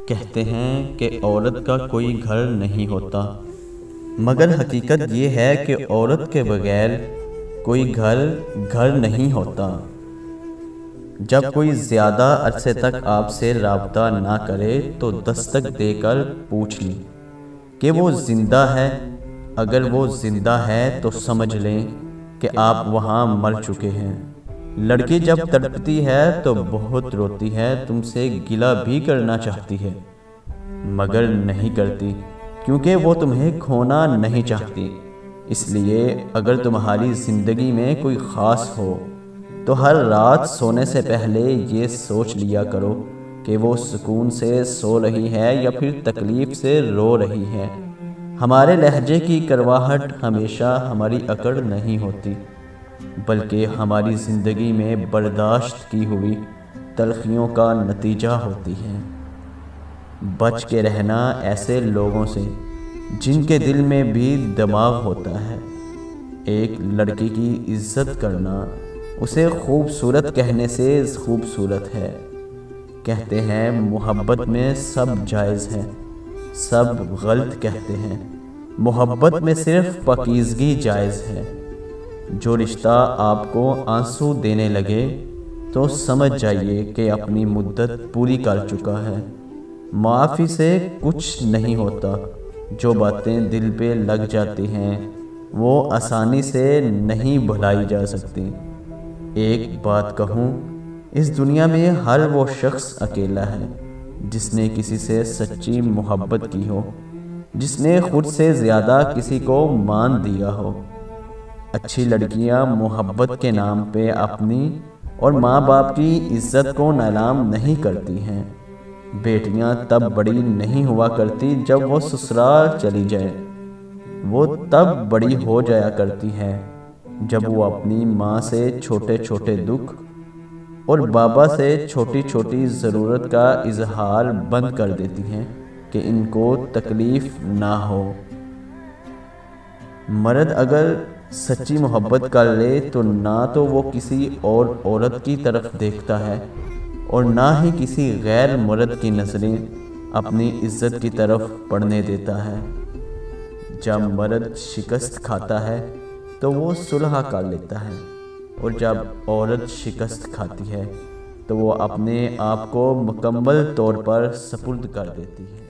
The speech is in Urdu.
کہتے ہیں کہ عورت کا کوئی گھر نہیں ہوتا، مگر حقیقت یہ ہے کہ عورت کے بغیر کوئی گھر نہیں ہوتا۔ جب کوئی زیادہ عرصے تک آپ سے رابطہ نہ کرے تو دستک دے کر پوچھ لیں کہ وہ زندہ ہے۔ اگر وہ زندہ ہے تو سمجھ لیں کہ آپ وہاں مر چکے ہیں۔ لڑکی جب تڑپتی ہے تو بہت روتی ہے، تم سے گلہ بھی کرنا چاہتی ہے مگر نہیں کرتی، کیونکہ وہ تمہیں کھونا نہیں چاہتی۔ اس لیے اگر تمہاری زندگی میں کوئی خاص ہو تو ہر رات سونے سے پہلے یہ سوچ لیا کرو کہ وہ سکون سے سو رہی ہے یا پھر تکلیف سے رو رہی ہے۔ ہمارے لہجے کی کرواہٹ ہمیشہ ہماری اکڑ نہیں ہوتی، بلکہ ہماری زندگی میں برداشت کی ہوئی تلخیوں کا نتیجہ ہوتی ہے۔ بچ کے رہنا ایسے لوگوں سے جن کے دل میں بھی دماغ ہوتا ہے۔ ایک لڑکی کی عزت کرنا اسے خوبصورت کہنے سے خوبصورت ہے۔ کہتے ہیں محبت میں سب جائز ہے، سب غلط کہتے ہیں۔ محبت میں صرف پاکیزگی جائز ہے۔ جو رشتہ آپ کو آنسو دینے لگے تو سمجھ جائیے کہ اپنی مدت پوری کر چکا ہے۔ معافی سے کچھ نہیں ہوتا، جو باتیں دل پہ لگ جاتی ہیں وہ آسانی سے نہیں بھلائی جا سکتی۔ ایک بات کہوں، اس دنیا میں ہر وہ شخص اکیلا ہے جس نے کسی سے سچی محبت کی ہو، جس نے خود سے زیادہ کسی کو مان دیا ہو۔ اچھی لڑکیاں محبت کے نام پہ اپنی اور ماں باپ کی عزت کو نیلام نہیں کرتی ہیں۔ بیٹیاں تب بڑی نہیں ہوا کرتی جب وہ سسرال چلی جائے، وہ تب بڑی ہو جایا کرتی ہے جب وہ اپنی ماں سے چھوٹے چھوٹے دکھ اور بابا سے چھوٹی چھوٹی ضرورت کا اظہار بند کر دیتی ہیں کہ ان کو تکلیف نہ ہو۔ مرد اگر سچی محبت کر لے تو نہ تو وہ کسی اور عورت کی طرف دیکھتا ہے اور نہ ہی کسی غیر مرد کی نظریں اپنی عزت کی طرف پڑنے دیتا ہے۔ جب مرد شکست کھاتا ہے تو وہ صلح کر لیتا ہے، اور جب عورت شکست کھاتی ہے تو وہ اپنے آپ کو مکمل طور پر سپرد کر دیتی ہے۔